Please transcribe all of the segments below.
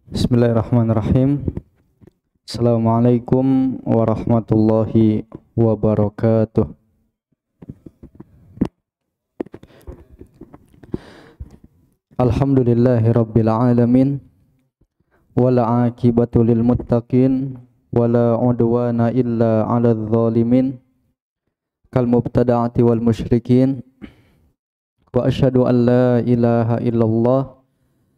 Bismillahirrahmanirrahim. Assalamualaikum warahmatullahi wabarakatuh. Alhamdulillahi rabbil alamin. Wala aqibatu lil muttaqin. Wala udwana illa ala zalimin. Kal mubtada'ati wal musyrikin. Wa asyhadu an la ilaha illallah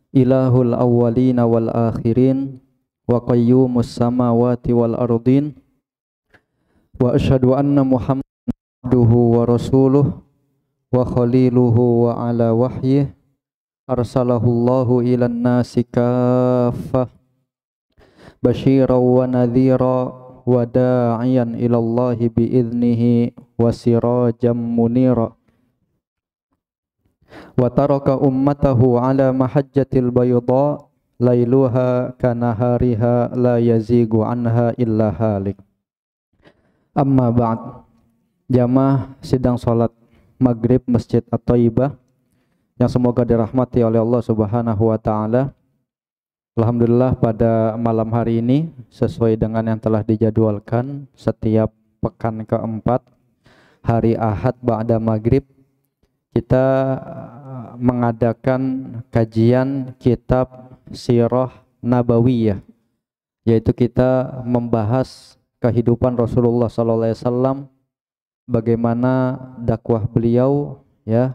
ilahul awwalina wal akhirin wa qayyumus samawati wal ardin wa asyhadu anna muhammadan abduhu wa rasuluh wa khaliluhu wa ala wahyih arsalahullahu ilan nasi kaffah basyiran wa nadhira wa da'iyan ilallahi biiznihi wa sirajan munira wa taraka ummatahu ala mahajjatil bayda lailuha kanahariha la yazigu anha illa halik. Amma ba'd. Jamaah sidang salat maghrib Masjid At-Thayyibah yang semoga dirahmati oleh Allah Subhanahu wa taala. Alhamdulillah pada malam hari ini sesuai dengan yang telah dijadwalkan setiap pekan keempat hari Ahad ba'da maghrib kita mengadakan kajian kitab Sirah Nabawiyah, yaitu kita membahas kehidupan Rasulullah SAW, bagaimana dakwah beliau, ya,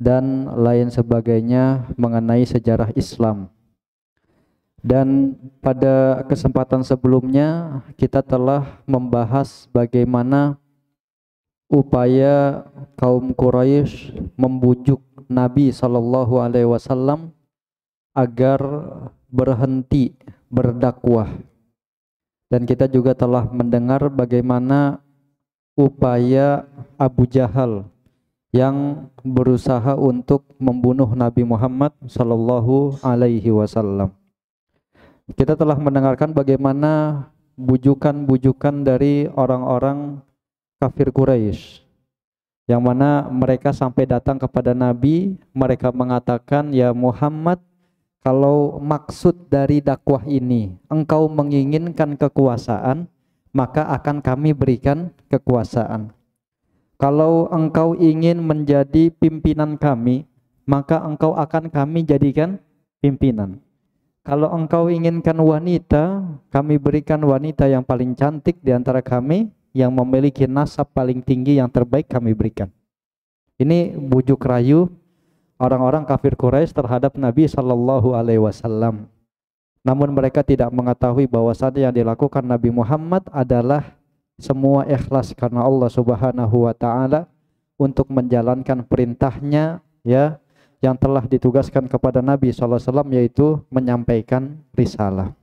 dan lain sebagainya mengenai sejarah Islam. Dan pada kesempatan sebelumnya kita telah membahas bagaimana upaya kaum Quraisy membujuk Nabi SAW agar berhenti berdakwah. Dan kita juga telah mendengar bagaimana upaya Abu Jahal yang berusaha untuk membunuh Nabi Muhammad SAW. Kita telah mendengarkan bagaimana bujukan-bujukan dari orang-orang kafir Quraisy, yang mana mereka sampai datang kepada Nabi, mereka mengatakan, ya Muhammad, kalau maksud dari dakwah ini engkau menginginkan kekuasaan, maka akan kami berikan kekuasaan. Kalau engkau ingin menjadi pimpinan kami, maka engkau akan kami jadikan pimpinan. Kalau engkau inginkan wanita, kami berikan wanita yang paling cantik di antara kami, yang memiliki nasab paling tinggi yang terbaik kami berikan. Ini bujuk rayu orang-orang kafir Quraisy terhadap Nabi SAW. Namun mereka tidak mengetahui bahwasannya yang dilakukan Nabi Muhammad adalah semua ikhlas karena Allah Subhanahu wa taala untuk menjalankan perintahnya, ya, yang telah ditugaskan kepada Nabi SAW, yaitu menyampaikan risalah.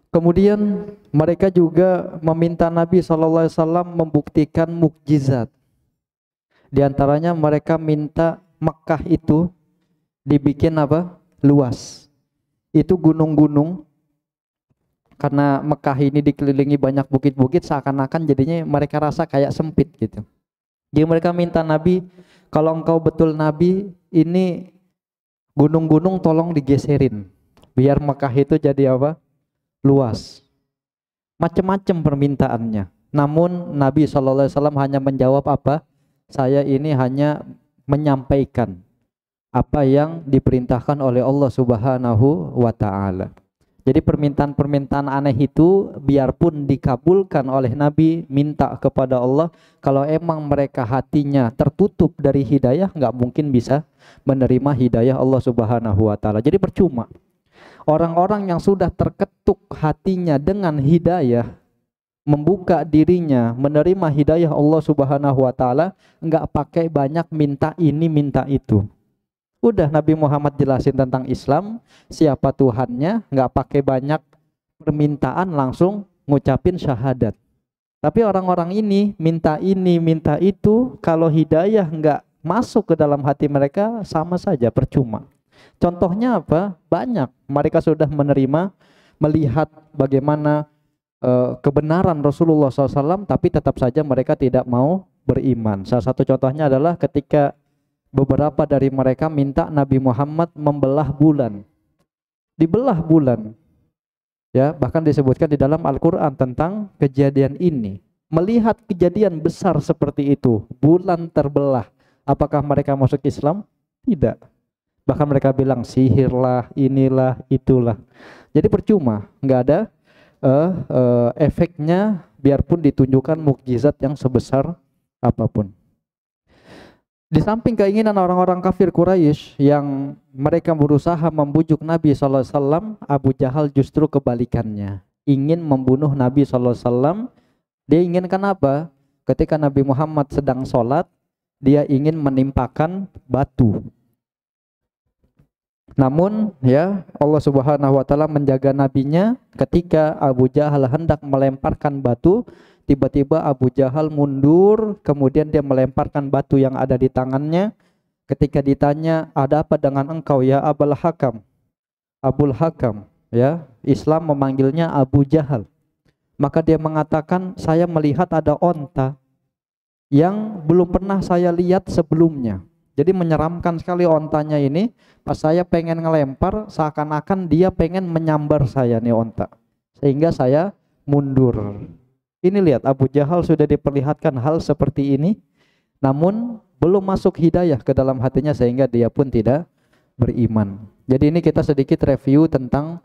Kemudian mereka juga meminta Nabi SAW membuktikan mukjizat. Di antaranya mereka minta Mekah itu dibikin apa? Luas. Itu gunung-gunung. Karena Mekah ini dikelilingi banyak bukit-bukit, seakan-akan jadinya mereka rasa kayak sempit gitu. Jadi mereka minta Nabi, kalau engkau betul Nabi, ini gunung-gunung tolong digeserin. Biar Mekah itu jadi apa? Luas. Macam-macam permintaannya. Namun Nabi SAW hanya menjawab apa? Saya ini hanya menyampaikan apa yang diperintahkan oleh Allah Subhanahu wa taala. Jadi permintaan-permintaan aneh itu biarpun dikabulkan oleh Nabi, minta kepada Allah, kalau emang mereka hatinya tertutup dari hidayah, nggak mungkin bisa menerima hidayah Allah Subhanahu wa taala. Jadi percuma. Orang-orang yang sudah terketuk hatinya dengan hidayah, membuka dirinya menerima hidayah Allah Subhanahu wa taala, enggak pakai banyak minta ini minta itu. Udah Nabi Muhammad jelasin tentang Islam, siapa Tuhannya, enggak pakai banyak permintaan, langsung ngucapin syahadat. Tapi orang-orang ini minta itu, kalau hidayah enggak masuk ke dalam hati mereka, sama saja percuma. Contohnya apa? Banyak. Mereka sudah menerima, melihat bagaimana kebenaran Rasulullah SAW, tapi tetap saja mereka tidak mau beriman. Salah satu contohnya adalah ketika beberapa dari mereka minta Nabi Muhammad membelah bulan. dibelah bulan. Ya, bahkan disebutkan di dalam Al-Qur'an tentang kejadian ini. Melihat kejadian besar seperti itu, bulan terbelah, apakah mereka masuk Islam? Tidak. Bahkan mereka bilang sihirlah, inilah, itulah. Jadi percuma, nggak ada efeknya biarpun ditunjukkan mukjizat yang sebesar apapun. Di samping keinginan orang-orang kafir Quraisy yang mereka berusaha membujuk Nabi SAW, Abu Jahal justru kebalikannya, ingin membunuh Nabi SAW. Dia inginkan apa? Ketika Nabi Muhammad sedang sholat, dia ingin menimpakan batu. Namun ya Allah Subhanahu wa taala menjaga nabinya. Ketika Abu Jahal hendak melemparkan batu, tiba-tiba Abu Jahal mundur, kemudian dia melemparkan batu yang ada di tangannya. Ketika ditanya, "Ada apa dengan engkau ya Abul Hakam?" Abul Hakam, ya, Islam memanggilnya Abu Jahal. Maka dia mengatakan, "Saya melihat ada onta yang belum pernah saya lihat sebelumnya." Jadi menyeramkan sekali ontanya ini. Pas saya pengen ngelempar, seakan-akan dia pengen menyambar saya nih onta, sehingga saya mundur. Ini lihat, Abu Jahal sudah diperlihatkan hal seperti ini, namun belum masuk hidayah ke dalam hatinya sehingga dia pun tidak beriman. Jadi ini kita sedikit review tentang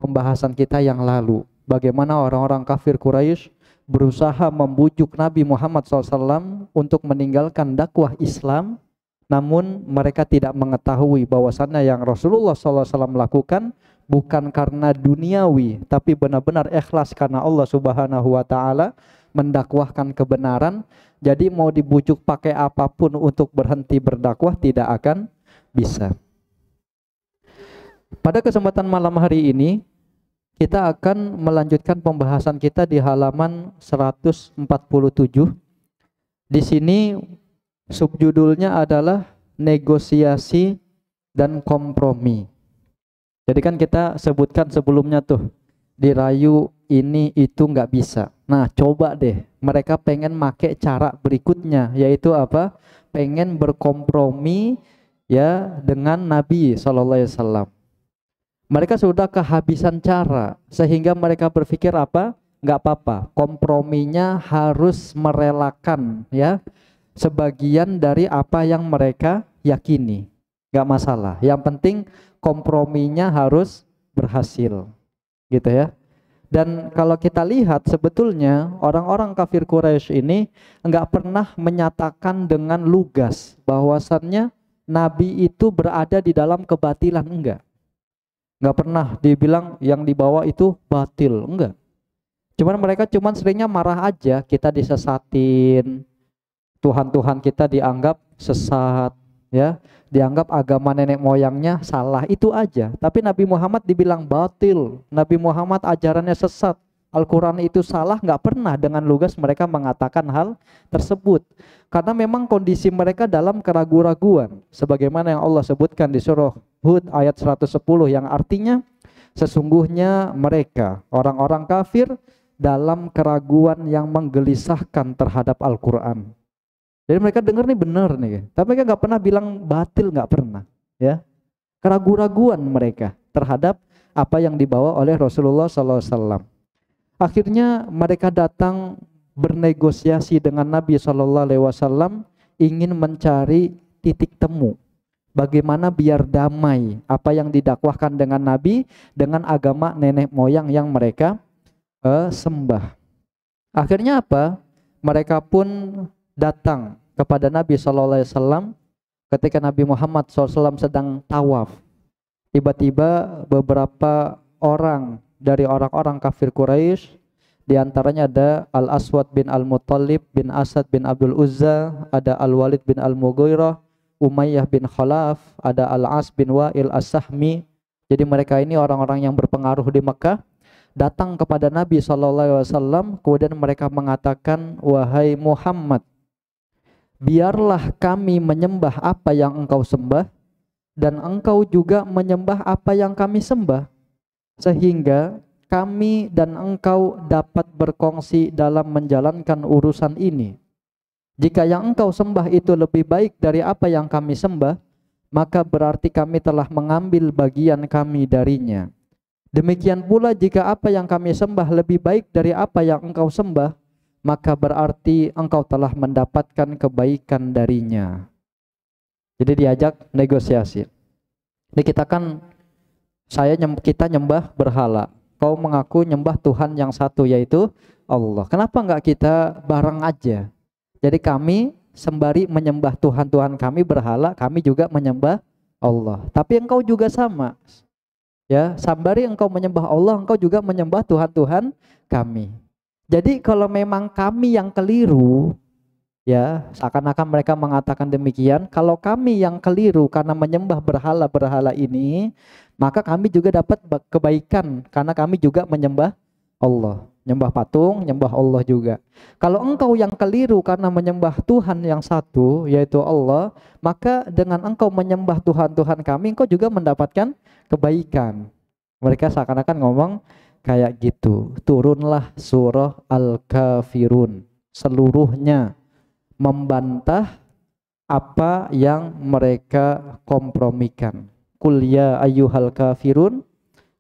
pembahasan kita yang lalu. Bagaimana orang-orang kafir Quraisy berusaha membujuk Nabi Muhammad SAW untuk meninggalkan dakwah Islam, namun mereka tidak mengetahui bahwasannya yang Rasulullah SAW lakukan bukan karena duniawi, tapi benar-benar ikhlas karena Allah Subhanahu wa taala, mendakwahkan kebenaran. Jadi mau dibujuk pakai apapun untuk berhenti berdakwah tidak akan bisa. Pada kesempatan malam hari ini kita akan melanjutkan pembahasan kita di halaman 147. Di sini subjudulnya adalah negosiasi dan kompromi. Jadi kan kita sebutkan sebelumnya tuh, dirayu ini itu nggak bisa. Nah coba deh, mereka pengen make cara berikutnya, yaitu apa? Pengen berkompromi ya dengan Nabi SAW. Mereka sudah kehabisan cara, sehingga mereka berpikir apa? Nggak apa-apa, komprominya harus merelakan ya sebagian dari apa yang mereka yakini, nggak masalah. Yang penting komprominya harus berhasil, gitu ya. Dan kalau kita lihat sebetulnya orang-orang kafir Quraisy ini nggak pernah menyatakan dengan lugas bahwasannya Nabi itu berada di dalam kebatilan, enggak. Nggak pernah dibilang yang dibawa itu batil, enggak. Cuman mereka seringnya marah aja, kita disesatin, Tuhan-Tuhan kita dianggap sesat, ya, dianggap agama nenek moyangnya salah, itu aja. Tapi Nabi Muhammad dibilang batil, Nabi Muhammad ajarannya sesat, Al-Quran itu salah, nggak pernah dengan lugas mereka mengatakan hal tersebut. Karena memang kondisi mereka dalam keraguan-raguan, sebagaimana yang Allah sebutkan di surah Hud ayat 110, yang artinya sesungguhnya mereka, orang-orang kafir, dalam keraguan yang menggelisahkan terhadap Al-Quran. Jadi mereka dengar nih benar nih, tapi mereka nggak pernah bilang batil, nggak pernah, ya. Keraguan-raguan mereka terhadap apa yang dibawa oleh Rasulullah SAW. Akhirnya mereka datang bernegosiasi dengan Nabi SAW, ingin mencari titik temu. Bagaimana biar damai apa yang didakwahkan dengan Nabi dengan agama nenek moyang yang mereka sembah. Akhirnya apa? Mereka pun datang kepada Nabi SAW ketika Nabi Muhammad SAW sedang tawaf. Tiba-tiba beberapa orang dari orang-orang kafir Quraisy, diantaranya ada Al-Aswad bin Al-Muttalib bin Asad bin Abdul Uzza, ada Al-Walid bin Al-Mughirah, Umayyah bin Khalaf, ada Al-As bin Wa'il As-Sahmi. Jadi mereka ini orang-orang yang berpengaruh di Mekah, datang kepada Nabi SAW, kemudian mereka mengatakan, "Wahai Muhammad, biarlah kami menyembah apa yang engkau sembah, dan engkau juga menyembah apa yang kami sembah, sehingga kami dan engkau dapat berkongsi dalam menjalankan urusan ini. Jika yang engkau sembah itu lebih baik dari apa yang kami sembah, maka berarti kami telah mengambil bagian kami darinya. Demikian pula jika apa yang kami sembah lebih baik dari apa yang engkau sembah, maka berarti engkau telah mendapatkan kebaikan darinya. Jadi diajak negosiasi. Ini kita kan kita nyembah berhala. Kau mengaku nyembah Tuhan yang satu, yaitu Allah. Kenapa enggak kita bareng aja? Jadi kami sembari menyembah Tuhan-Tuhan kami berhala, kami juga menyembah Allah. Tapi engkau juga sama. Ya, sembari engkau menyembah Allah, engkau juga menyembah Tuhan-Tuhan kami. Jadi kalau memang kami yang keliru, ya, seakan-akan mereka mengatakan demikian, kalau kami yang keliru karena menyembah berhala-berhala ini, maka kami juga dapat kebaikan karena kami juga menyembah Allah. Nyembah patung, nyembah Allah juga. Kalau engkau yang keliru karena menyembah Tuhan yang satu, yaitu Allah, maka dengan engkau menyembah Tuhan-Tuhan kami, engkau juga mendapatkan kebaikan. Mereka seakan-akan ngomong kayak gitu. Turunlah surah Al-Kafirun seluruhnya membantah apa yang mereka kompromikan. Qul ya ayyuhal kafirun,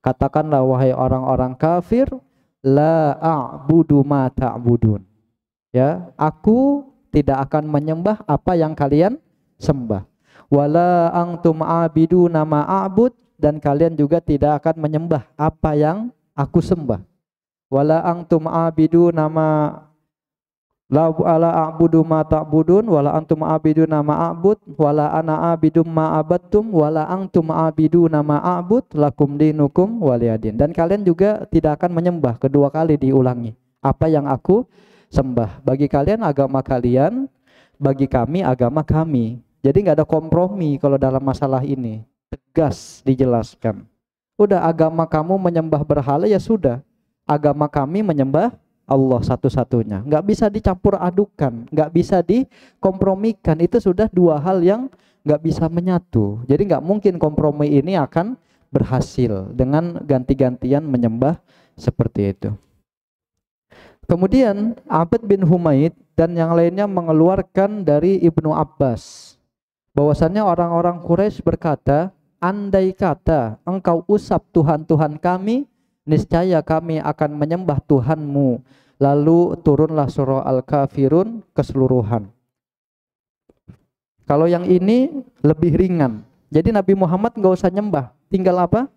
katakanlah wahai orang-orang kafir, la a'budu ma ta'budun. Ya, aku tidak akan menyembah apa yang kalian sembah. Wala antum a'biduna ma a'bud, dan kalian juga tidak akan menyembah apa yang aku sembah. Wala antum a'biduna ma la a'budu ma ta'budun wala antum a'biduna ma a'bud wala ana a'bidum ma abattum wala antum a'biduna ma a'bud lakum dinukum waliyadin. Dan kalian juga tidak akan menyembah, kedua kali diulangi, apa yang aku sembah. Bagi kalian agama kalian, bagi kami agama kami. Jadi nggak ada kompromi kalau dalam masalah ini. Tegas dijelaskan. Udah, agama kamu menyembah berhala, ya sudah. Agama kami menyembah Allah satu-satunya. Nggak bisa dicampur adukan, nggak bisa dikompromikan. Itu sudah dua hal yang nggak bisa menyatu. Jadi nggak mungkin kompromi ini akan berhasil dengan ganti-gantian menyembah seperti itu. Kemudian Abd bin Humaid dan yang lainnya mengeluarkan dari Ibnu Abbas bahwasannya orang-orang Quraisy berkata, andai kata engkau usap Tuhan-Tuhan kami, niscaya kami akan menyembah Tuhanmu. Lalu turunlah surah Al-Kafirun keseluruhan. Kalau yang ini lebih ringan. Jadi Nabi Muhammad nggak usah nyembah, tinggal apa?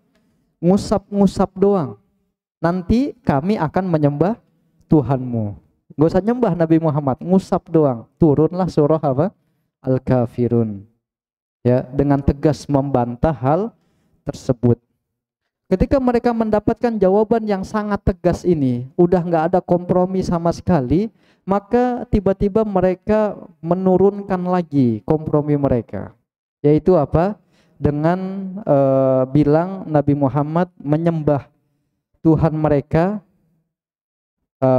Ngusap-ngusap doang. Nanti kami akan menyembah Tuhanmu. Nggak usah nyembah Nabi Muhammad, ngusap doang. Turunlah surah apa? Al-Kafirun. Ya, dengan tegas membantah hal tersebut. Ketika mereka mendapatkan jawaban yang sangat tegas ini, udah nggak ada kompromi sama sekali, maka tiba-tiba mereka menurunkan lagi kompromi mereka. Yaitu apa? Dengan bilang Nabi Muhammad menyembah Tuhan mereka,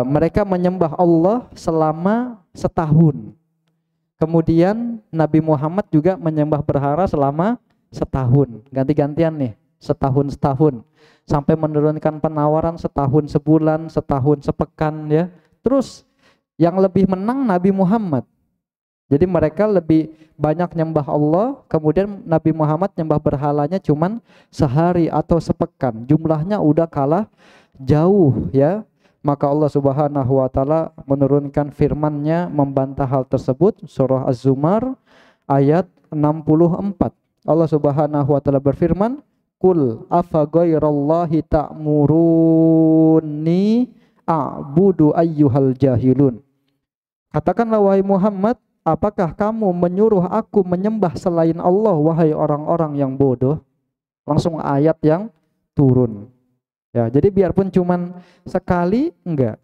mereka menyembah Allah selama setahun. Kemudian Nabi Muhammad juga menyembah berhala selama setahun. Ganti-gantian nih. Setahun sampai menurunkan penawaran setahun sebulan, setahun sepekan, ya. Terus yang lebih menang Nabi Muhammad. Jadi mereka lebih banyak nyembah Allah, kemudian Nabi Muhammad nyembah berhalanya cuman sehari atau sepekan. Jumlahnya udah kalah jauh, ya. Maka Allah Subhanahu wa taala menurunkan firman-Nya membantah hal tersebut, surah Az-Zumar ayat 64. Allah Subhanahu wa taala berfirman, Qul afa ghairallahi ta'muruni a'budu ayyuhal jahilun. Katakanlah wahai Muhammad, apakah kamu menyuruh aku menyembah selain Allah, wahai orang-orang yang bodoh? Langsung ayat yang turun. Ya, jadi biarpun cuman sekali, enggak.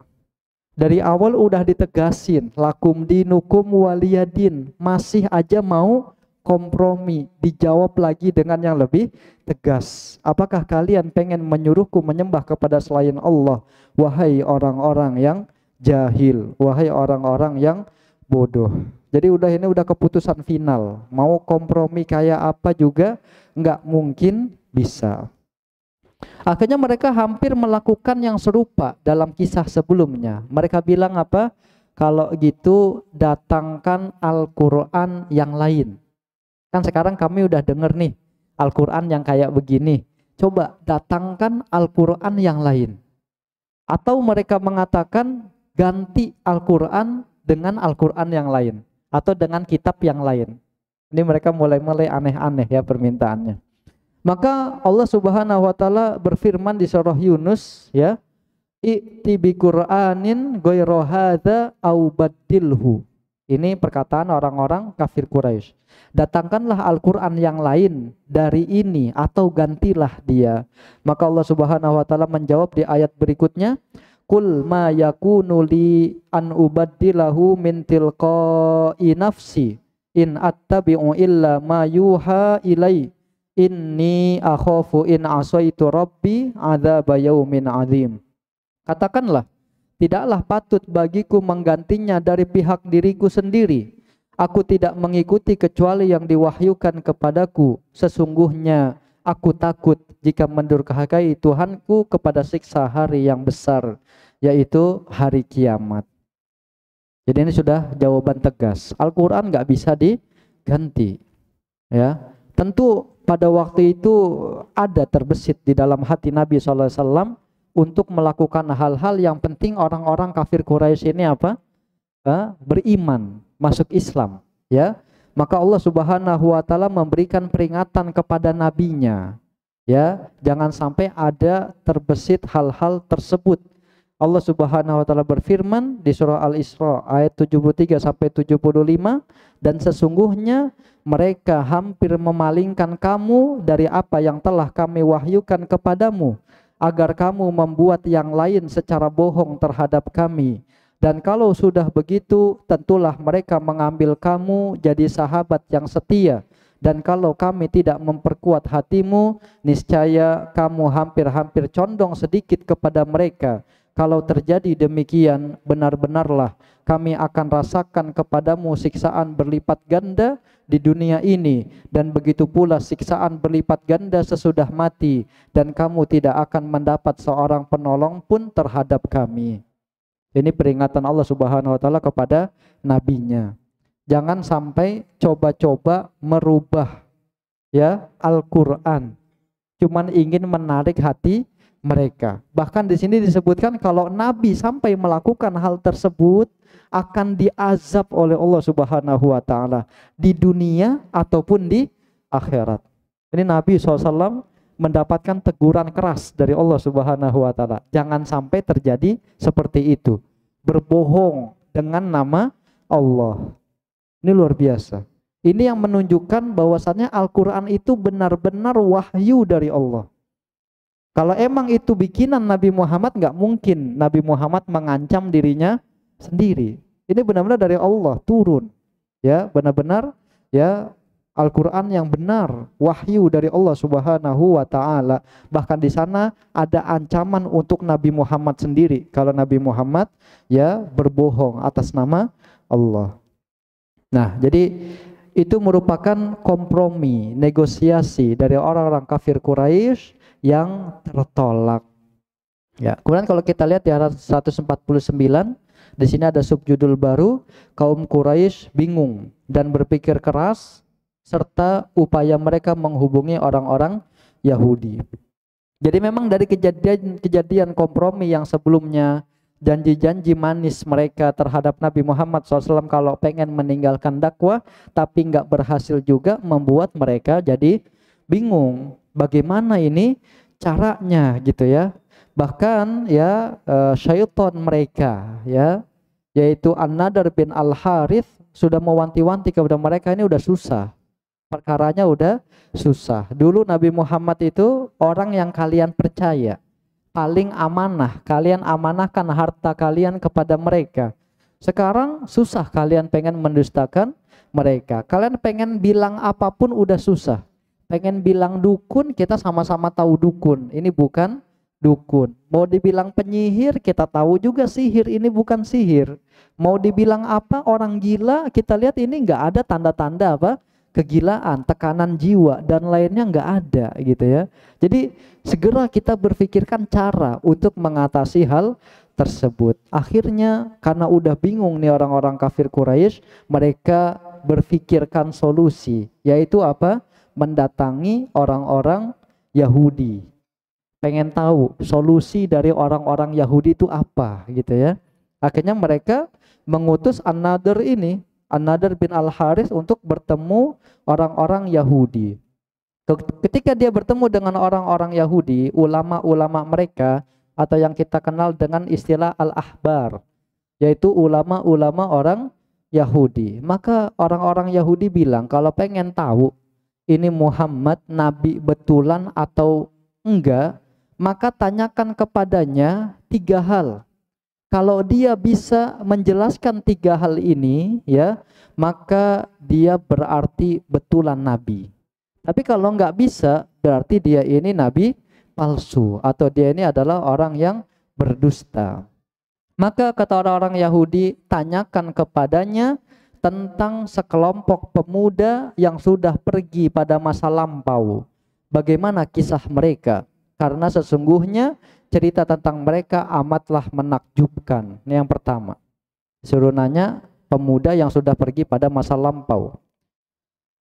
Dari awal udah ditegasin, lakum dinukum waliyadin, masih aja mau kompromi, dijawab lagi dengan yang lebih tegas. Apakah kalian pengen menyuruhku menyembah kepada selain Allah, wahai orang-orang yang jahil, wahai orang-orang yang bodoh? Jadi ini udah keputusan final. Mau kompromi kayak apa juga nggak mungkin bisa. Akhirnya mereka hampir melakukan yang serupa dalam kisah sebelumnya. Mereka bilang apa? Kalau gitu datangkan Al-Quran yang lain. Kan sekarang kami udah denger nih Al-Quran yang kayak begini. Coba datangkan Al-Quran yang lain. Atau mereka mengatakan ganti Al-Quran dengan Al-Quran yang lain. Atau dengan kitab yang lain. Ini mereka mulai aneh-aneh ya permintaannya. Maka Allah Subhanahu wa taala berfirman di surah Yunus ya, "I'ti bi Qur'anin ghairu hadza au baddilhu." Ini perkataan orang-orang kafir Quraisy. Datangkanlah Al-Qur'an yang lain dari ini atau gantilah dia. Maka Allah Subhanahu wa taala menjawab di ayat berikutnya, "Qul ma yakunu li an ubaddilahu min tilqa'i nafsi in attabi'u illa ma yuha ilai. Inni akhafu in asaitu rabbi adzaba yaumin azim." Katakanlah, tidaklah patut bagiku menggantinya dari pihak diriku sendiri. Aku tidak mengikuti kecuali yang diwahyukan kepadaku. Sesungguhnya aku takut jika mendurhakai Tuhanku kepada siksa hari yang besar, yaitu hari kiamat. Jadi ini sudah jawaban tegas. Al-Quran nggak bisa diganti. Ya, tentu pada waktu itu ada terbesit di dalam hati Nabi SAW untuk melakukan hal-hal yang penting orang-orang kafir Quraisy ini apa? Beriman, masuk Islam, ya. Maka Allah Subhanahu wa taala memberikan peringatan kepada nabinya, ya, jangan sampai ada terbesit hal-hal tersebut. Allah Subhanahu wa taala berfirman di surah Al-Isra ayat 73 sampai 75, dan sesungguhnya mereka hampir memalingkan kamu dari apa yang telah kami wahyukan kepadamu, agar kamu membuat yang lain secara bohong terhadap kami. Dan kalau sudah begitu, tentulah mereka mengambil kamu jadi sahabat yang setia. Dan kalau kami tidak memperkuat hatimu, niscaya kamu hampir-hampir condong sedikit kepada mereka. Kalau terjadi demikian, benar-benarlah kami akan rasakan kepadamu siksaan berlipat ganda di dunia ini, dan begitu pula siksaan berlipat ganda sesudah mati, dan kamu tidak akan mendapat seorang penolong pun terhadap kami. Ini peringatan Allah Subhanahu wa taala kepada nabinya. Jangan sampai coba-coba merubah ya Al-Qur'an. Cuman ingin menarik hati mereka. Bahkan di sini disebutkan kalau nabi sampai melakukan hal tersebut akan diazab oleh Allah Subhanahu wa taala di dunia ataupun di akhirat. Ini Nabi SAW mendapatkan teguran keras dari Allah Subhanahu wa taala. Jangan sampai terjadi seperti itu. Berbohong dengan nama Allah. Ini luar biasa. Ini yang menunjukkan bahwasannya Al-Qur'an itu benar-benar wahyu dari Allah. Kalau emang itu bikinan Nabi Muhammad, nggak mungkin Nabi Muhammad mengancam dirinya sendiri. Ini benar-benar dari Allah turun. Ya, benar-benar ya Al-Quran yang benar, wahyu dari Allah Subhanahu wa taala. Bahkan di sana ada ancaman untuk Nabi Muhammad sendiri kalau Nabi Muhammad ya berbohong atas nama Allah. Nah, jadi itu merupakan kompromi, negosiasi dari orang-orang kafir Quraisy yang tertolak. Ya, kemudian kalau kita lihat di ayat 149, di sini ada subjudul baru, kaum Quraisy bingung dan berpikir keras serta upaya mereka menghubungi orang-orang Yahudi. Jadi memang dari kejadian kompromi yang sebelumnya, janji-janji manis mereka terhadap Nabi Muhammad SAW kalau pengen meninggalkan dakwah, tapi nggak berhasil juga, membuat mereka jadi bingung. Bagaimana ini caranya gitu ya. Bahkan ya syaitan mereka ya, yaitu An-Nadr bin Al-Harith sudah mewanti-wanti kepada mereka, ini udah susah. Perkaranya udah susah. Dulu Nabi Muhammad itu orang yang kalian percaya, paling amanah, kalian amanahkan harta kalian kepada mereka. Sekarang susah kalian pengen mendustakan mereka. Kalian pengen bilang apapun udah susah. Pengen bilang dukun, kita sama-sama tahu dukun, ini bukan dukun. Mau dibilang penyihir, kita tahu juga sihir ini bukan sihir. Mau dibilang apa, orang gila, kita lihat ini nggak ada tanda-tanda apa kegilaan, tekanan jiwa dan lainnya nggak ada gitu ya. Jadi segera kita berpikirkan cara untuk mengatasi hal tersebut. Akhirnya karena udah bingung nih orang-orang kafir Quraisy, mereka berfikirkan solusi, yaitu apa? Mendatangi orang-orang Yahudi. Pengen tahu solusi dari orang-orang Yahudi itu apa gitu ya. Akhirnya mereka mengutus An-Nadir bin Al-Haris untuk bertemu orang-orang Yahudi. Ketika dia bertemu dengan orang-orang Yahudi, ulama-ulama mereka atau yang kita kenal dengan istilah Al-Ahbar, yaitu ulama-ulama orang Yahudi. Maka orang-orang Yahudi bilang, kalau pengen tahu ini Muhammad nabi betulan atau enggak, maka tanyakan kepadanya 3 hal. Kalau dia bisa menjelaskan 3 hal ini, ya, maka dia berarti betulan nabi. Tapi kalau enggak bisa, berarti dia ini nabi palsu atau dia ini adalah orang yang berdusta. Maka kata orang-orang Yahudi, tanyakan kepadanya tentang sekelompok pemuda yang sudah pergi pada masa lampau. Bagaimana kisah mereka? Karena sesungguhnya cerita tentang mereka amatlah menakjubkan. Ini yang pertama. Suruh nanya pemuda yang sudah pergi pada masa lampau.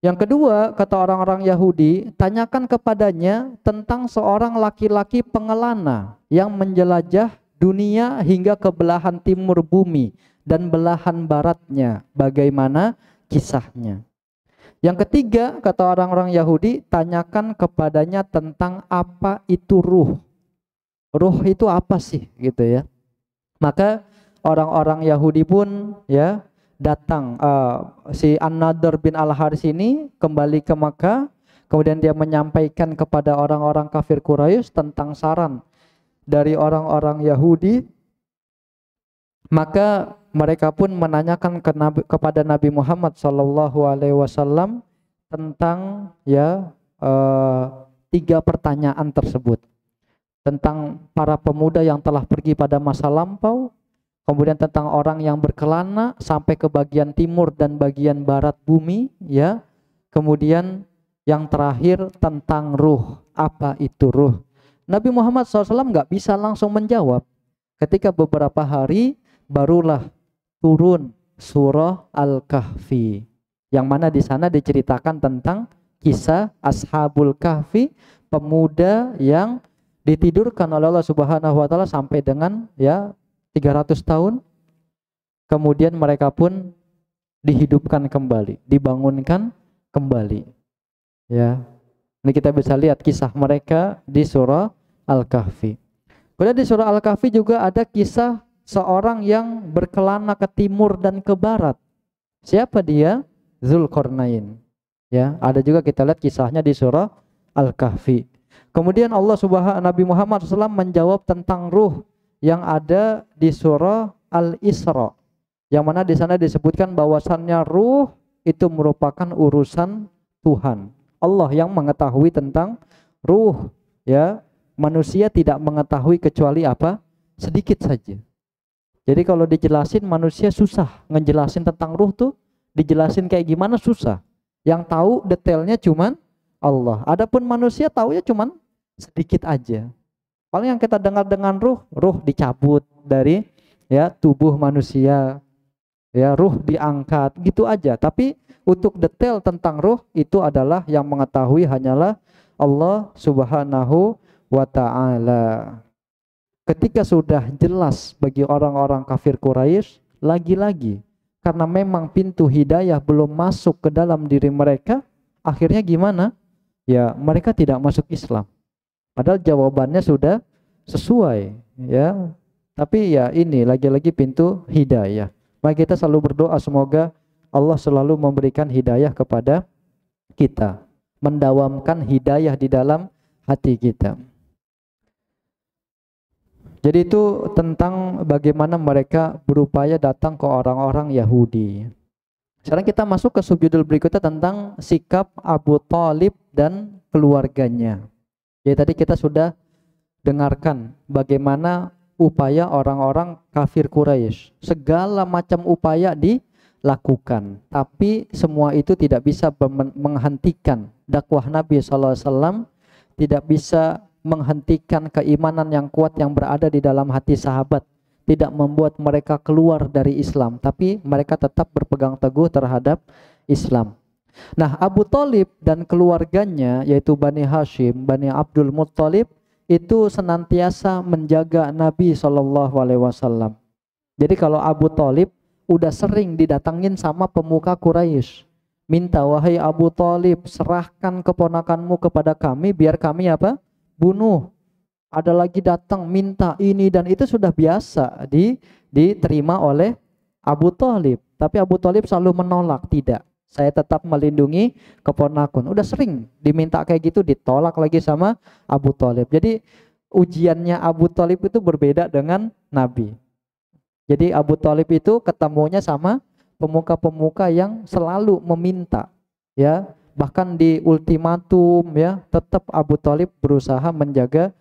Yang kedua, kata orang-orang Yahudi, tanyakan kepadanya tentang seorang laki-laki pengelana yang menjelajah dunia hingga ke belahan timur bumi dan belahan baratnya. Bagaimana kisahnya? Yang ketiga, kata orang-orang Yahudi, tanyakan kepadanya tentang apa itu ruh. Ruh itu apa sih gitu ya. Maka orang-orang Yahudi pun ya datang, si An-Nadir bin Al-Haris ini kembali ke Makkah, kemudian dia menyampaikan kepada orang-orang kafir Quraisy tentang saran dari orang-orang Yahudi. Maka mereka pun menanyakan kepada Nabi Muhammad SAW tentang ya 3 pertanyaan tersebut, tentang para pemuda yang telah pergi pada masa lampau, kemudian tentang orang yang berkelana sampai ke bagian timur dan bagian barat bumi, ya, kemudian yang terakhir tentang ruh. Apa itu ruh? Nabi Muhammad SAW nggak bisa langsung menjawab. Ketika beberapa hari barulah turun surah Al-Kahfi, yang mana di sana diceritakan tentang kisah Ashabul Kahfi, pemuda yang ditidurkan oleh Allah Subhanahu wa taala sampai dengan ya 300 tahun. Kemudian mereka pun dihidupkan kembali, dibangunkan kembali. Ya. Ini kita bisa lihat kisah mereka di surah Al-Kahfi. Kemudian di surah Al-Kahfi juga ada kisah seorang yang berkelana ke timur dan ke barat. Siapa dia? Dzulqarnain. Ya, ada juga kita lihat kisahnya di surah Al-Kahfi. Kemudian Nabi Muhammad SAW menjawab tentang ruh yang ada di surah Al-Isra, yang mana di sana disebutkan bahwasannya ruh itu merupakan urusan Tuhan. Allah yang mengetahui tentang ruh, ya. Manusia tidak mengetahui kecuali apa? Sedikit saja. Jadi kalau dijelasin manusia susah, ngejelasin tentang ruh tuh dijelasin kayak gimana susah. Yang tahu detailnya cuman Allah. Adapun manusia taunya cuman sedikit aja. Paling yang kita dengar dengan ruh dicabut dari ya tubuh manusia, ya ruh diangkat, gitu aja. Tapi untuk detail tentang ruh itu adalah yang mengetahui hanyalah Allah Subhanahu wa taala. Ketika sudah jelas bagi orang-orang kafir Quraisy, lagi-lagi karena memang pintu hidayah belum masuk ke dalam diri mereka, akhirnya gimana? Ya, mereka tidak masuk Islam. Padahal jawabannya sudah sesuai, ya. Tapi ya ini lagi-lagi pintu hidayah. Maka kita selalu berdoa semoga Allah selalu memberikan hidayah kepada kita, mendawamkan hidayah di dalam hati kita. Jadi itu tentang bagaimana mereka berupaya datang ke orang-orang Yahudi. Sekarang kita masuk ke subjudul berikutnya tentang sikap Abu Thalib dan keluarganya. Jadi tadi kita sudah dengarkan bagaimana upaya orang-orang kafir Quraisy. Segala macam upaya dilakukan, tapi semua itu tidak bisa menghentikan dakwah Nabi SAW, tidak bisa menghentikan keimanan yang kuat yang berada di dalam hati sahabat, tidak membuat mereka keluar dari Islam, tapi mereka tetap berpegang teguh terhadap Islam. Nah, Abu Thalib dan keluarganya yaitu Bani Hashim, Bani Abdul Muttalib itu senantiasa menjaga Nabi SAW. Jadi kalau Abu Thalib udah sering didatangin sama pemuka Quraisy, minta, wahai Abu Thalib, serahkan keponakanmu kepada kami biar kami apa? Bunuh. Ada lagi datang minta ini dan itu sudah biasa diterima oleh Abu Thalib. Tapi Abu Thalib selalu menolak, tidak. Saya tetap melindungi keponakan. Udah sering diminta kayak gitu, ditolak lagi sama Abu Thalib. Jadi ujiannya Abu Thalib itu berbeda dengan Nabi. Jadi Abu Thalib itu ketemunya sama pemuka-pemuka yang selalu meminta, ya. Bahkan di ultimatum, ya, tetap Abu Thalib berusaha menjaga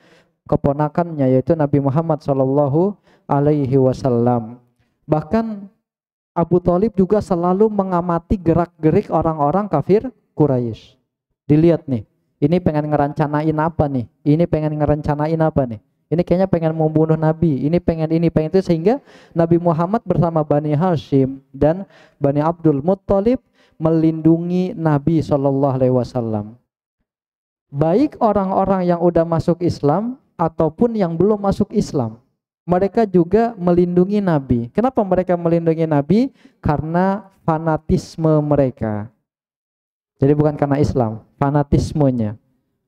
keponakannya yaitu Nabi Muhammad SAW. Bahkan Abu Thalib juga selalu mengamati gerak-gerik orang-orang kafir Quraisy. Dilihat nih, ini pengen ngerencanain apa nih? Ini pengen ngerencanain apa nih? Ini kayaknya pengen membunuh Nabi. Ini pengen itu, sehingga Nabi Muhammad bersama Bani Hashim dan Bani Abdul Muttalib melindungi Nabi SAW. Baik orang-orang yang udah masuk Islam ataupun yang belum masuk Islam, mereka juga melindungi Nabi. Kenapa mereka melindungi Nabi? Karena fanatisme mereka. Jadi bukan karena Islam, fanatismenya.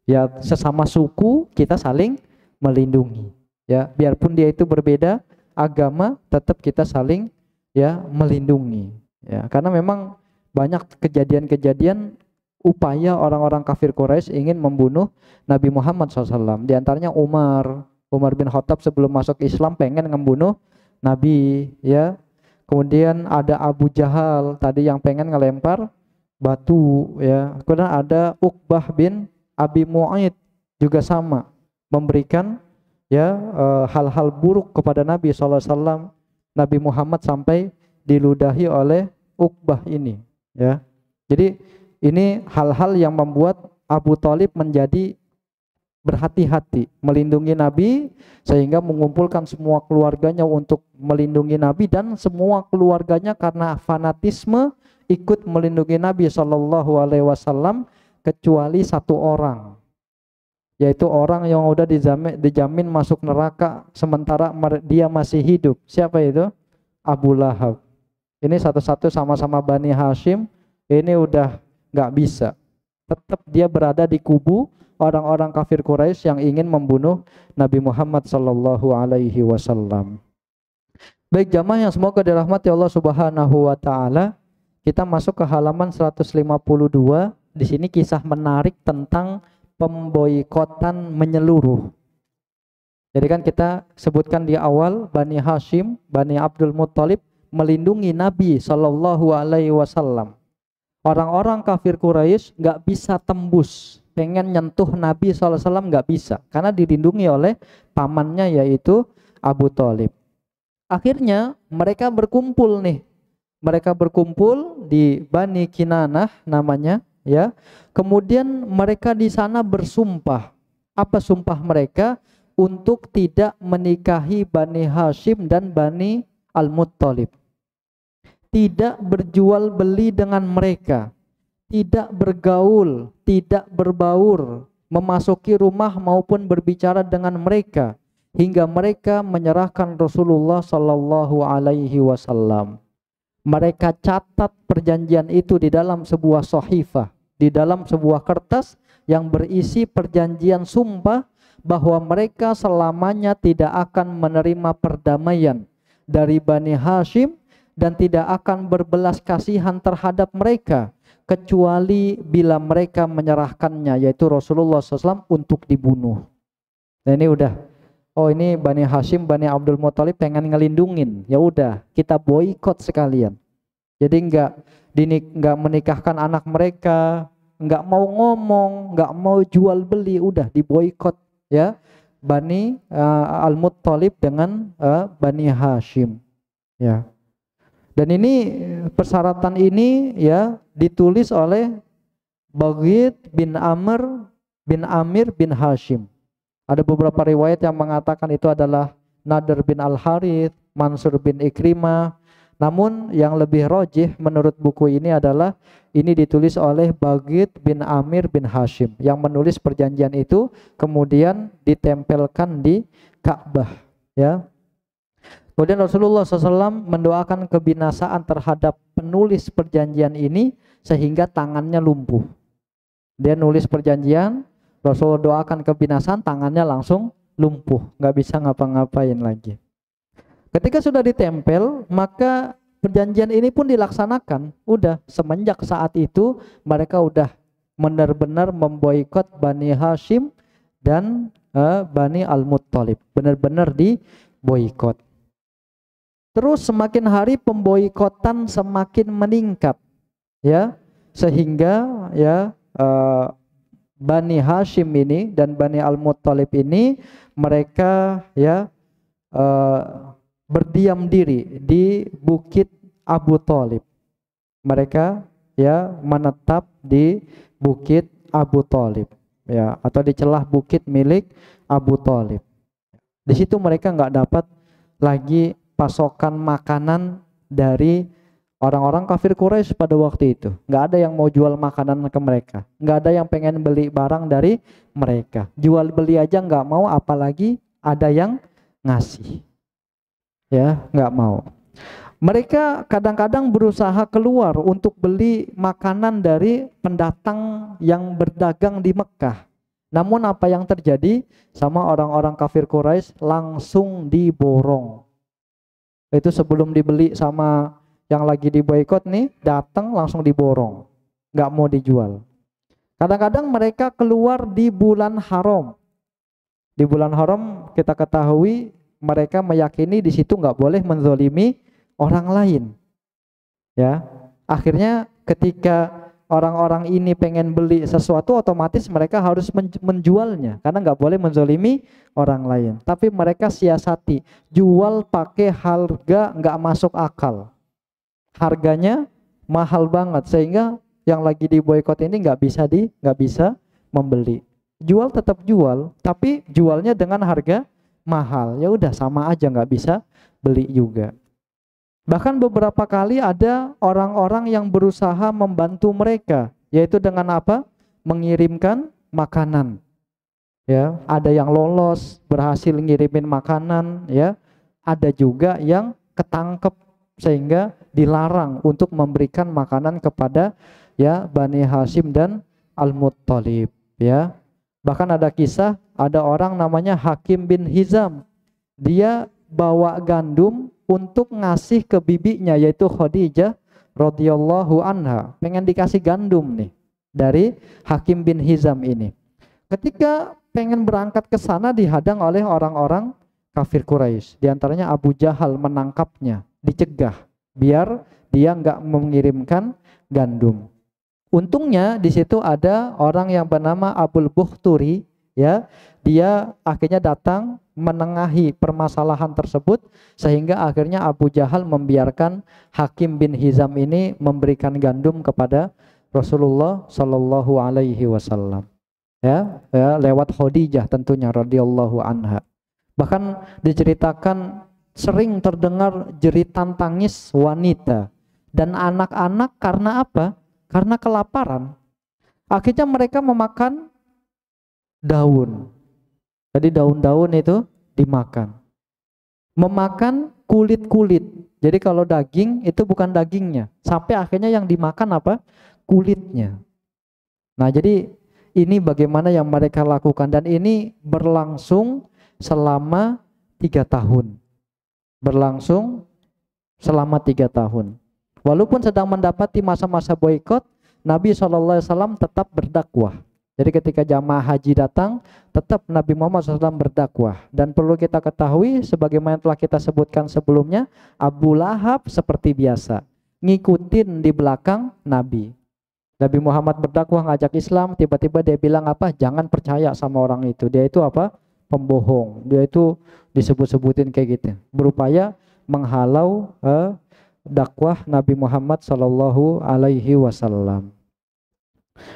Ya, sesama suku kita saling melindungi. Ya, biarpun dia itu berbeda agama, tetap kita saling ya melindungi. Ya, karena memang banyak kejadian-kejadian upaya orang-orang kafir Quraisy ingin membunuh Nabi Muhammad SAW. Di antaranya Umar bin Khattab sebelum masuk Islam pengen membunuh Nabi, ya. Kemudian ada Abu Jahal tadi yang pengen ngelempar batu, ya. Kemudian ada Uqbah bin Abi Mu'aid juga sama, memberikan ya hal-hal buruk kepada Nabi SAW. Nabi Muhammad sampai diludahi oleh Uqbah ini, ya. Jadi ini hal-hal yang membuat Abu Thalib menjadi berhati-hati melindungi Nabi, sehingga mengumpulkan semua keluarganya untuk melindungi Nabi, dan semua keluarganya karena fanatisme ikut melindungi Nabi SAW, kecuali satu orang, yaitu orang yang udah dijamin masuk neraka sementara dia masih hidup. Siapa itu? Abu Lahab. Ini satu-satu sama-sama Bani Hashim, ini udah nggak bisa. Tetap dia berada di kubu orang-orang kafir Quraisy yang ingin membunuh Nabi Muhammad SAW. Baik jamaah yang semoga dirahmati Allah Subhanahu wa taala, kita masuk ke halaman 152. Di sini kisah menarik tentang pemboikotan menyeluruh. Jadi kan kita sebutkan di awal Bani Hashim, Bani Abdul Muttalib melindungi Nabi SAW. Orang-orang kafir Quraisy nggak bisa tembus, pengen nyentuh Nabi SAW nggak bisa, karena dilindungi oleh pamannya yaitu Abu Thalib. Akhirnya mereka berkumpul nih, mereka berkumpul di Bani Kinanah namanya, ya. Kemudian mereka di sana bersumpah. Apa sumpah mereka? Untuk tidak menikahi Bani Hashim dan Bani Al-Muttalib. Tidak berjual beli dengan mereka, tidak bergaul, tidak berbaur, memasuki rumah maupun berbicara dengan mereka, hingga mereka menyerahkan Rasulullah SAW. Mereka catat perjanjian itu di dalam sebuah sahifah, di dalam sebuah kertas yang berisi perjanjian sumpah bahwa mereka selamanya tidak akan menerima perdamaian dari Bani Hashim dan tidak akan berbelas kasihan terhadap mereka kecuali bila mereka menyerahkannya, yaitu Rasulullah SAW, untuk dibunuh. Nah ini udah, oh ini Bani Hashim, Bani Abdul Muttalib pengen ngelindungin, ya udah kita boikot sekalian. Jadi nggak menikahkan anak mereka, nggak mau ngomong, nggak mau jual beli, udah diboikot, ya. Bani Al-Muttalib dengan Bani Hashim, ya. Dan ini persyaratan ini ya ditulis oleh Baghid bin Amir bin Hashim. Ada beberapa riwayat yang mengatakan itu adalah Nadr bin Al-Harith, Mansur bin Ikrimah, Namun yang lebih rajih menurut buku ini adalah ini ditulis oleh Baghid bin Amir bin Hashim yang menulis perjanjian itu kemudian ditempelkan di Ka'bah, ya. Kemudian Rasulullah SAW mendoakan kebinasaan terhadap penulis perjanjian ini sehingga tangannya lumpuh. Dia nulis perjanjian, Rasulullah doakan kebinasaan, tangannya langsung lumpuh, nggak bisa ngapa-ngapain lagi. Ketika sudah ditempel, maka perjanjian ini pun dilaksanakan. Udah semenjak saat itu mereka udah benar-benar memboikot Bani Hashim dan Bani Al-Muttalib. Benar-benar diboikot. Terus semakin hari pemboikotan semakin meningkat, ya, sehingga ya Bani Hashim ini dan Bani Al-Muttalib ini mereka ya berdiam diri di Bukit Abu Thalib. Mereka ya menetap di Bukit Abu Thalib, ya, atau di celah bukit milik Abu Thalib. Di situ mereka nggak dapat lagi pasokan makanan dari orang-orang kafir Quraisy pada waktu itu. Nggak ada yang mau jual makanan ke mereka. Nggak ada yang pengen beli barang dari mereka. Jual beli aja nggak mau, apalagi ada yang ngasih. Ya, nggak mau. Mereka kadang-kadang berusaha keluar untuk beli makanan dari pendatang yang berdagang di Mekah. Namun apa yang terjadi sama orang-orang kafir Quraisy? Langsung diborong. Itu sebelum dibeli sama yang lagi diboikot nih, datang langsung diborong, nggak mau dijual. Kadang-kadang mereka keluar di bulan haram. Di bulan haram kita ketahui mereka meyakini di situ nggak boleh menzolimi orang lain. Ya, akhirnya ketika orang-orang ini pengen beli sesuatu, otomatis mereka harus menjualnya karena nggak boleh menzolimi orang lain. Tapi mereka siasati, jual pakai harga nggak masuk akal. Harganya mahal banget sehingga yang lagi diboikot ini nggak bisa membeli. Jual tetap jual, tapi jualnya dengan harga mahal. Ya udah sama aja, nggak bisa beli juga. Bahkan beberapa kali ada orang-orang yang berusaha membantu mereka, yaitu dengan apa? Mengirimkan makanan. Ya, ada yang lolos berhasil ngirimin makanan, ya. Ada juga yang ketangkep sehingga dilarang untuk memberikan makanan kepada ya Bani Hashim dan Al-Muttalib, ya. Bahkan ada kisah ada orang namanya Hakim bin Hizam. Dia bawa gandum untuk ngasih ke bibinya yaitu Khadijah radhiyallahu anha. Pengen dikasih gandum nih dari Hakim bin Hizam ini. Ketika pengen berangkat ke sana dihadang oleh orang-orang kafir Quraisy. Di antaranya Abu Jahal menangkapnya, dicegah biar dia nggak mengirimkan gandum. Untungnya di situ ada orang yang bernama Abul Bukhturi, ya. Dia akhirnya datang menengahi permasalahan tersebut sehingga akhirnya Abu Jahal membiarkan Hakim bin Hizam ini memberikan gandum kepada Rasulullah Shallallahu Alaihi Wasallam. Ya, lewat Khadijah tentunya radhiyallahu anha. Bahkan diceritakan sering terdengar jeritan tangis wanita dan anak-anak karena apa? Karena kelaparan. Akhirnya mereka memakan daun. Jadi daun-daun itu dimakan. Memakan kulit-kulit. Jadi kalau daging itu bukan dagingnya. Sampai akhirnya yang dimakan apa? Kulitnya. Nah, jadi ini bagaimana yang mereka lakukan dan ini berlangsung selama 3 tahun. Berlangsung selama 3 tahun. Walaupun sedang mendapati masa-masa boikot, Nabi SAW tetap berdakwah. Jadi ketika jamaah haji datang, tetap Nabi Muhammad SAW berdakwah. Dan perlu kita ketahui, sebagaimana telah kita sebutkan sebelumnya, Abu Lahab seperti biasa, ngikutin di belakang Nabi. Nabi Muhammad berdakwah ngajak Islam, tiba-tiba dia bilang apa? Jangan percaya sama orang itu. Dia itu apa? Pembohong. Dia itu disebut-sebutin kayak gitu. Berupaya menghalau dakwah Nabi Muhammad Sallallahu Alaihi Wasallam.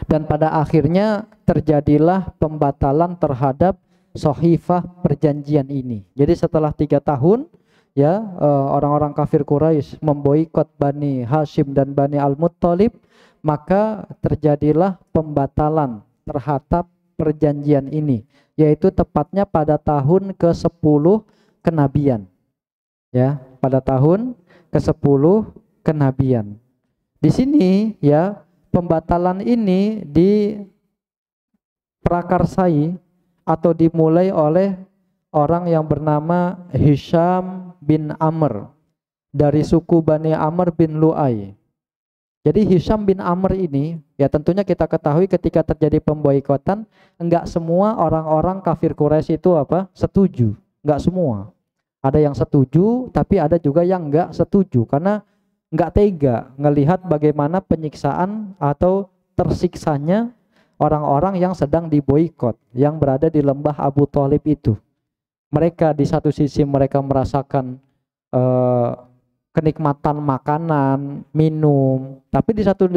Dan pada akhirnya terjadilah pembatalan terhadap Shahifah perjanjian ini. Jadi setelah 3 tahun ya orang-orang kafir Quraisy memboikot Bani Hashim dan Bani Al-Muttalib, maka terjadilah pembatalan terhadap perjanjian ini, yaitu tepatnya pada tahun ke-10 kenabian. Ya, pada tahun ke-10 kenabian. Di sini ya, pembatalan ini diprakarsai atau dimulai oleh orang yang bernama Hisham bin Amr dari suku Bani Amr bin Lu'ay. Jadi Hisham bin Amr ini, ya tentunya kita ketahui ketika terjadi pemboikotan, enggak semua orang-orang kafir Quraisy itu setuju, enggak semua. Ada yang setuju, tapi ada juga yang enggak setuju karena enggak tega ngelihat bagaimana penyiksaan atau tersiksanya orang-orang yang sedang diboikot, yang berada di lembah Abu Thalib itu. Mereka di satu sisi mereka merasakan kenikmatan makanan, minum, tapi di satu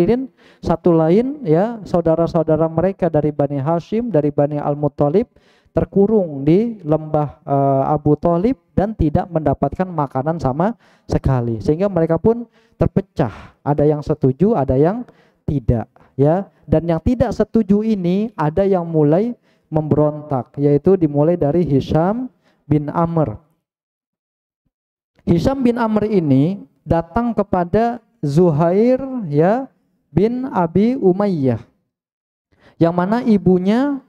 lain ya saudara-saudara mereka dari Bani Hashim, dari Bani Al-Muttalib terkurung di lembah Abu Thalib dan tidak mendapatkan makanan sama sekali, sehingga mereka pun terpecah, ada yang setuju, ada yang tidak, ya. Dan yang tidak setuju ini ada yang mulai memberontak, yaitu dimulai dari Hisham bin Amr. Hisham bin Amr ini datang kepada Zuhair ya bin Abi Umayyah, yang mana ibunya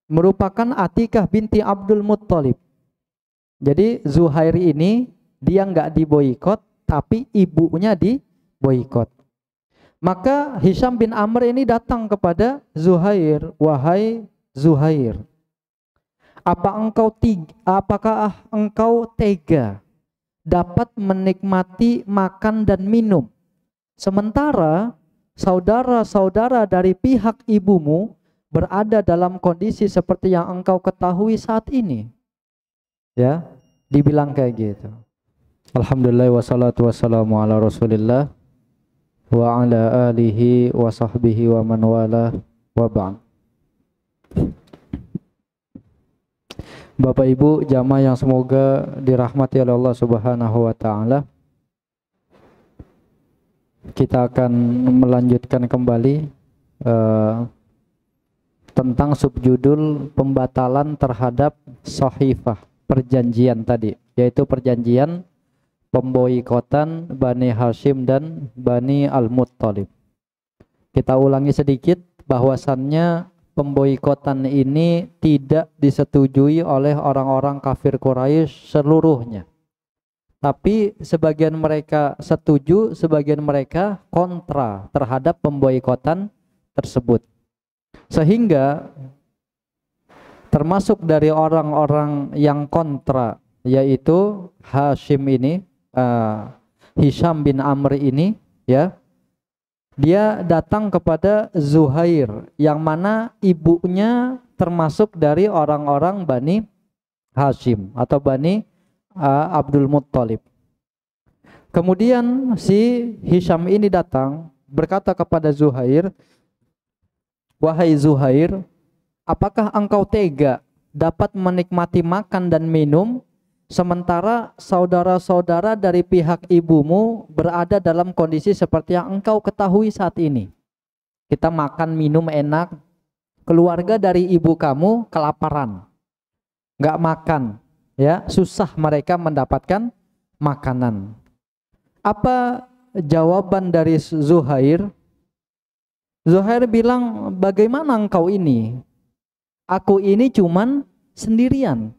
merupakan Atikah binti Abdul Muttalib. Jadi Zuhair ini dia nggak diboikot, tapi ibunya diboikot. Maka Hisham bin Amr ini datang kepada Zuhair, wahai Zuhair, apakah engkau tega dapat menikmati makan dan minum, sementara saudara-saudara dari pihak ibumu berada dalam kondisi seperti yang engkau ketahui saat ini? Ya, dibilang kayak gitu. Alhamdulillah wassalatu wassalamu ala Rasulillah wa ala alihi wa sahbihi wa man wala wa ba'd. Bapak Ibu jamaah yang semoga dirahmati oleh Allah Subhanahu wa taala, kita akan melanjutkan kembali tentang subjudul pembatalan terhadap sahifah perjanjian tadi, yaitu perjanjian pemboikotan Bani Hashim dan Bani Al-Muttalib. Kita ulangi sedikit bahwasannya pemboikotan ini tidak disetujui oleh orang-orang kafir Quraisy seluruhnya. Tapi sebagian mereka setuju, sebagian mereka kontra terhadap pemboikotan tersebut. Sehingga termasuk dari orang-orang yang kontra, yaitu Hashim ini, Hisham bin Amr ini, ya, dia datang kepada Zuhair, yang mana ibunya termasuk dari orang-orang Bani Hashim atau Bani Abdul Muttalib. Kemudian si Hisham ini datang berkata kepada Zuhair, wahai Zuhair, apakah engkau tega dapat menikmati makan dan minum, sementara saudara-saudara dari pihak ibumu berada dalam kondisi seperti yang engkau ketahui saat ini? Kita makan minum enak, keluarga dari ibu kamu kelaparan, nggak makan, ya, susah mereka mendapatkan makanan. Apa jawaban dari Zuhair? Zuhair bilang, bagaimana engkau ini? Aku ini cuman sendirian.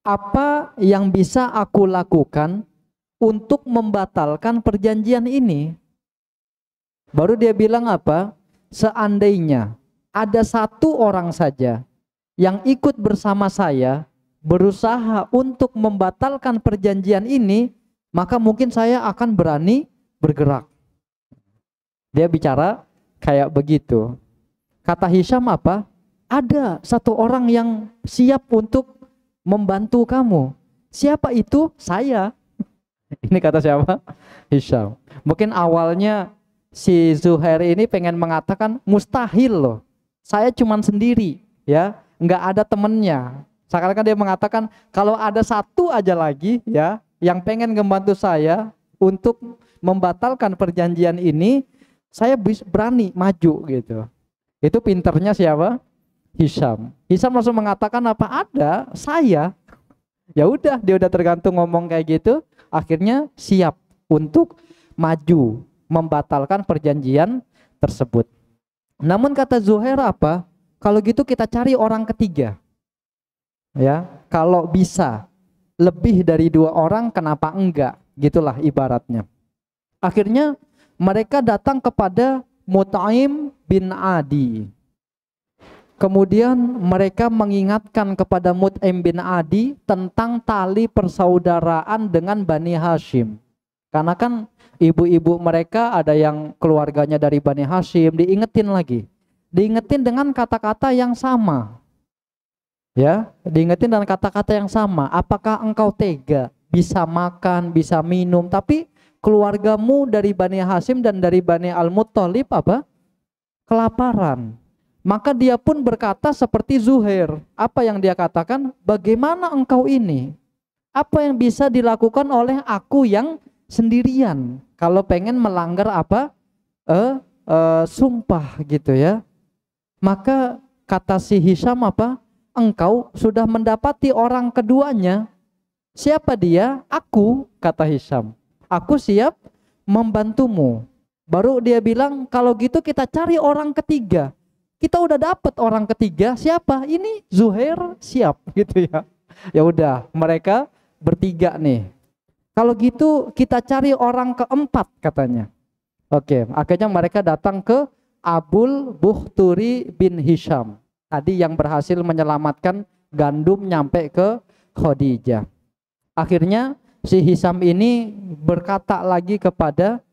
Apa yang bisa aku lakukan untuk membatalkan perjanjian ini? Baru dia bilang apa? Seandainya ada satu orang saja yang ikut bersama saya berusaha untuk membatalkan perjanjian ini, maka mungkin saya akan berani bergerak. Dia bicara kayak begitu. Kata Hisham apa? Ada satu orang yang siap untuk membantu kamu. Siapa itu? Saya. Ini kata siapa? Hisham. Mungkin awalnya si Zuhair ini pengen mengatakan mustahil loh. Saya cuman sendiri, ya, nggak ada temennya. Sekarang kan dia mengatakan kalau ada satu aja lagi, ya, yang pengen membantu saya untuk membatalkan perjanjian ini, saya berani maju gitu. Itu pinternya siapa? Hisham. Hisham langsung mengatakan apa? Ada, saya. Ya udah, dia udah tergantung ngomong kayak gitu, akhirnya siap untuk maju membatalkan perjanjian tersebut. Namun kata Zuhair apa? Kalau gitu kita cari orang ketiga. Ya, kalau bisa lebih dari 2 orang, kenapa enggak? Gitulah ibaratnya. Akhirnya mereka datang kepada Mut'aim bin Adi. Kemudian mereka mengingatkan kepada Mut'aim bin Adi tentang tali persaudaraan dengan Bani Hashim. Karena kan ibu-ibu mereka ada yang keluarganya dari Bani Hashim, diingetin lagi. Diingetin dengan kata-kata yang sama. Ya, diingetin dengan kata-kata yang sama. Apakah engkau tega bisa makan, bisa minum, tapi keluargamu dari Bani Hashim dan dari Bani Al-Muttalib apa? Kelaparan. Maka dia pun berkata seperti Zuhair. Apa yang dia katakan? Bagaimana engkau ini? Apa yang bisa dilakukan oleh aku yang sendirian? Kalau pengen melanggar apa? Sumpah gitu ya. Maka kata si Hisham apa? Engkau sudah mendapati orang keduanya. Siapa dia? Aku, kata Hisham. Aku siap membantumu. Baru dia bilang, kalau gitu kita cari orang ketiga. Kita udah dapat orang ketiga, siapa? Ini Zuhair, siap gitu ya. Ya udah, mereka bertiga nih. Kalau gitu kita cari orang keempat katanya. Oke, akhirnya mereka datang ke Abul Bukhturi bin Hisham. Tadi yang berhasil menyelamatkan gandum nyampe ke Khadijah. Akhirnya si Hisham ini berkata lagi kepada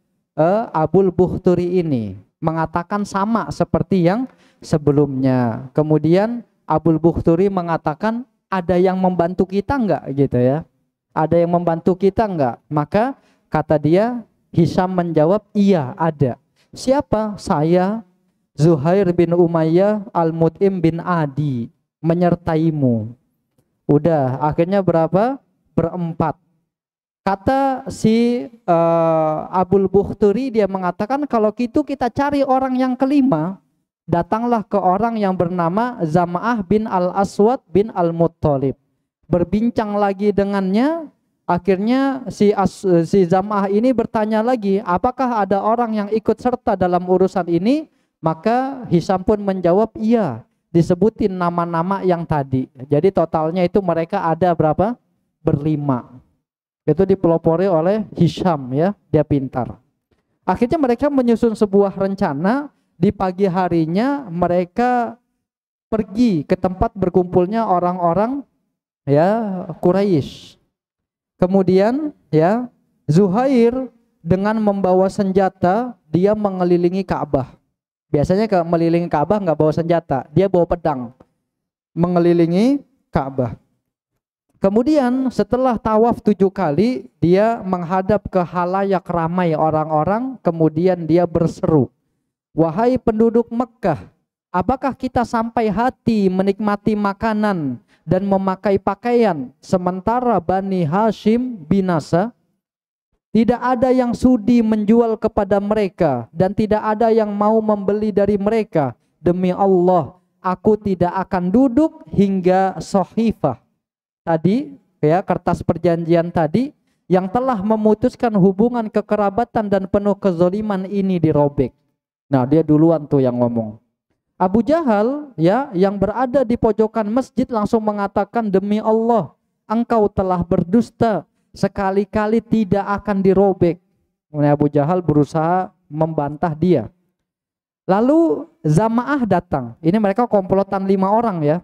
Abul Bukhturi ini, mengatakan sama seperti yang sebelumnya. Kemudian Abul Bukhturi mengatakan, ada yang membantu kita enggak gitu ya? Ada yang membantu kita enggak? Maka kata dia, Hisham menjawab, iya ada. Siapa? Saya, Zuhair bin Umayyah, Al-Mut'im bin Adi, menyertaimu. Udah, akhirnya berapa? Berempat. Kata si Abul Bukhturi, dia mengatakan kalau gitu kita cari orang yang kelima. Datanglah ke orang yang bernama Zam'ah bin Al-Aswad bin Al-Muttalib. Berbincang lagi dengannya. Akhirnya si Zam'ah ini bertanya lagi, apakah ada orang yang ikut serta dalam urusan ini? Maka Hisham pun menjawab, iya. Disebutin nama-nama yang tadi. Jadi totalnya itu mereka ada berapa? Berlima. Itu dipelopori oleh Hisham ya, dia pintar. Akhirnya mereka menyusun sebuah rencana. Di pagi harinya mereka pergi ke tempat berkumpulnya orang-orang ya Quraisy. Kemudian ya Zuhair dengan membawa senjata, dia mengelilingi Ka'bah. Biasanya mengelilingi Ka'bah nggak bawa senjata, dia bawa pedang mengelilingi Ka'bah. Kemudian setelah tawaf 7 kali, dia menghadap ke halayak ramai orang-orang, kemudian dia berseru, wahai penduduk Mekkah, apakah kita sampai hati menikmati makanan dan memakai pakaian sementara Bani Hashim binasa? Tidak ada yang sudi menjual kepada mereka dan tidak ada yang mau membeli dari mereka. Demi Allah, aku tidak akan duduk hingga sohifah. Tadi ya, kertas perjanjian tadi yang telah memutuskan hubungan kekerabatan dan penuh kezaliman ini dirobek. Nah, dia duluan tuh yang ngomong. Abu Jahal ya, yang berada di pojokan masjid langsung mengatakan, demi Allah, engkau telah berdusta, sekali-kali tidak akan dirobek. Kemudian Abu Jahal berusaha membantah dia. Lalu Zam'ah datang. Ini mereka komplotan 5 orang ya.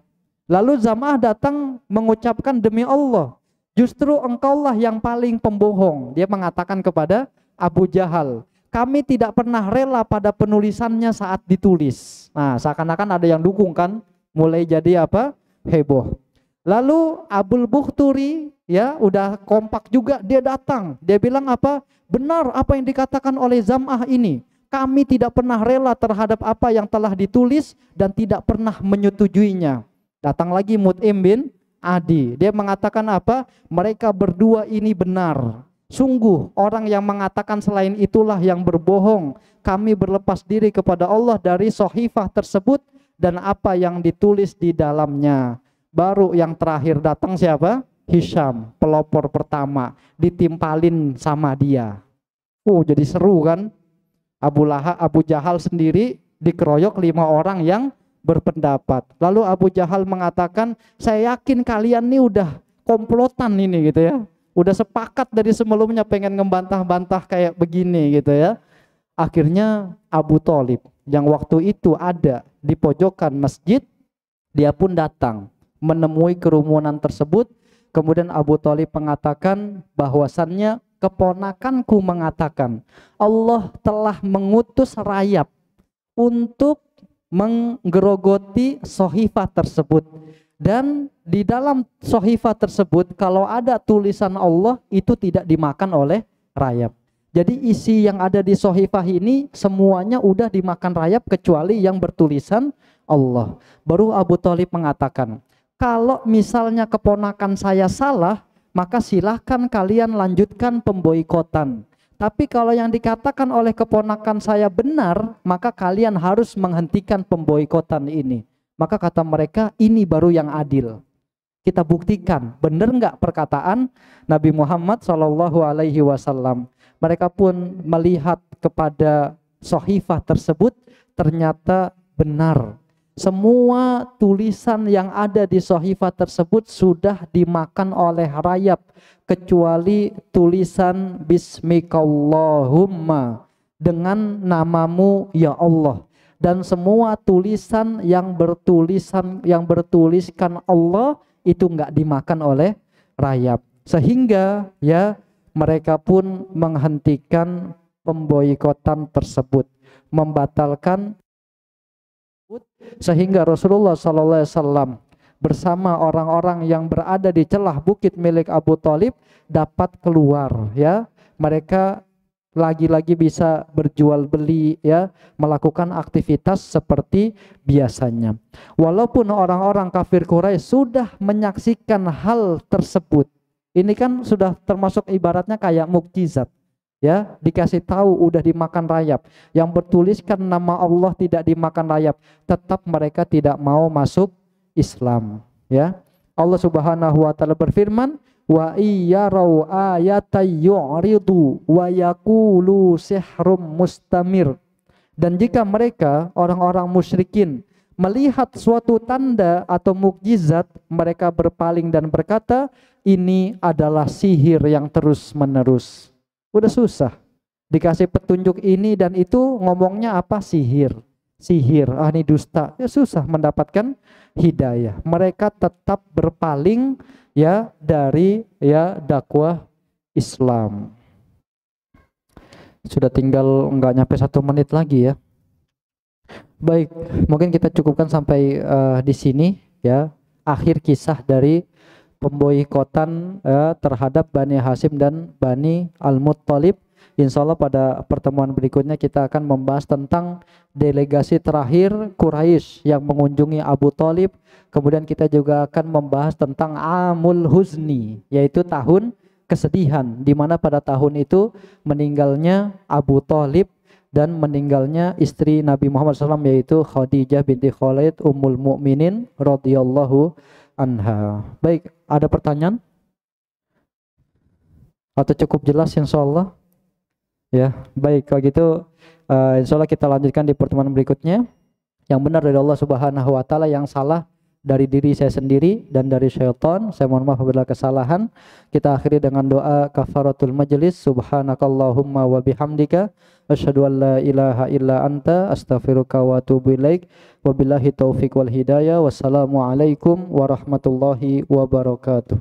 Lalu Zam'ah datang mengucapkan, demi Allah, justru engkaulah yang paling pembohong. Dia mengatakan kepada Abu Jahal, kami tidak pernah rela pada penulisannya saat ditulis. Nah, seakan-akan ada yang dukung kan, mulai jadi apa? Heboh. Lalu Abul Bukhturi ya udah kompak juga, dia datang. Dia bilang apa? Benar apa yang dikatakan oleh Zam'ah ini. Kami tidak pernah rela terhadap apa yang telah ditulis dan tidak pernah menyetujuinya. Datang lagi Mut'im bin Adi. Dia mengatakan apa? Mereka berdua ini benar. Sungguh orang yang mengatakan selain itulah yang berbohong. Kami berlepas diri kepada Allah dari sohifah tersebut dan apa yang ditulis di dalamnya. Baru yang terakhir datang siapa? Hisham, pelopor pertama, ditimpalin sama dia. Jadi seru kan? Abu Jahal sendiri dikeroyok 5 orang yang berpendapat. Lalu Abu Jahal mengatakan, saya yakin kalian nih udah komplotan ini gitu ya. Udah sepakat dari sebelumnya pengen ngebantah-bantah kayak begini gitu ya. Akhirnya Abu Thalib yang waktu itu ada di pojokan masjid, dia pun datang menemui kerumunan tersebut. Kemudian Abu Thalib mengatakan bahwasannya keponakanku mengatakan Allah telah mengutus rayap untuk menggerogoti sohifah tersebut. Dan di dalam sohifah tersebut kalau ada tulisan Allah itu tidak dimakan oleh rayap. Jadi isi yang ada di sohifah ini semuanya udah dimakan rayap kecuali yang bertulisan Allah. Baru Abu Thalib mengatakan, kalau misalnya keponakan saya salah, maka silahkan kalian lanjutkan pemboikotan. Tapi kalau yang dikatakan oleh keponakan saya benar, maka kalian harus menghentikan pemboikotan ini. Maka kata mereka, ini baru yang adil. Kita buktikan, benar nggak perkataan Nabi Muhammad SAW. Mereka pun melihat kepada sohifah tersebut, ternyata benar. Semua tulisan yang ada di sohifah tersebut sudah dimakan oleh rayap, kecuali tulisan Bismikallahumma, dengan namamu ya Allah. Dan semua tulisan yang bertuliskan Allah itu enggak dimakan oleh rayap. Sehingga ya mereka pun menghentikan pemboikotan tersebut, membatalkan, sehingga Rasulullah SAW bersama orang-orang yang berada di celah bukit milik Abu Thalib dapat keluar ya. Mereka lagi-lagi bisa berjual beli ya, melakukan aktivitas seperti biasanya. Walaupun orang-orang kafir Quraisy sudah menyaksikan hal tersebut. Ini kan sudah termasuk ibaratnya kayak mukjizat. Ya, dikasih tahu udah dimakan rayap. Yang bertuliskan nama Allah tidak dimakan rayap, tetap mereka tidak mau masuk Islam, ya. Allah Subhanahu wa taala berfirman, wa iyyarau ayatan yu'ridu wa yaqulu sihrum mustamir. Dan jika mereka orang-orang musyrikin melihat suatu tanda atau mukjizat, mereka berpaling dan berkata, ini adalah sihir yang terus-menerus. Udah susah dikasih petunjuk ini dan itu, ngomongnya apa? Sihir, ini dusta. Ya susah mendapatkan hidayah. Mereka tetap berpaling ya dari ya dakwah Islam. Sudah tinggal nggak nyampe 1 menit lagi ya. Baik, mungkin kita cukupkan sampai di sini ya, akhir kisah dari pemboikotan terhadap Bani Hashim dan Bani Al-Muttalib. Insya Allah pada pertemuan berikutnya kita akan membahas tentang delegasi terakhir Quraisy yang mengunjungi Abu Thalib. Kemudian kita juga akan membahas tentang Amul Huzni, yaitu tahun kesedihan, di mana pada tahun itu meninggalnya Abu Thalib dan meninggalnya istri Nabi Muhammad SAW, yaitu Khadijah binti Khuwailid Ummul Mukminin radhiyallahu anha. Baik, ada pertanyaan? Atau cukup jelas insyaallah? Ya, baik, kalau gitu insyaallah kita lanjutkan di pertemuan berikutnya. Yang benar dari Allah Subhanahu wa taala, yang salah dari diri saya sendiri dan dari syaitan. Saya mohon maaf apabila kesalahan. Kita akhiri dengan doa kafaratul majlis. Subhanakallahumma wa bihamdika asyhadu an la ilaha illa anta astaghfiruka wa atubu ilaik. Wabillahi taufik wal hidayah. Wassalamualaikum warahmatullahi wabarakatuh.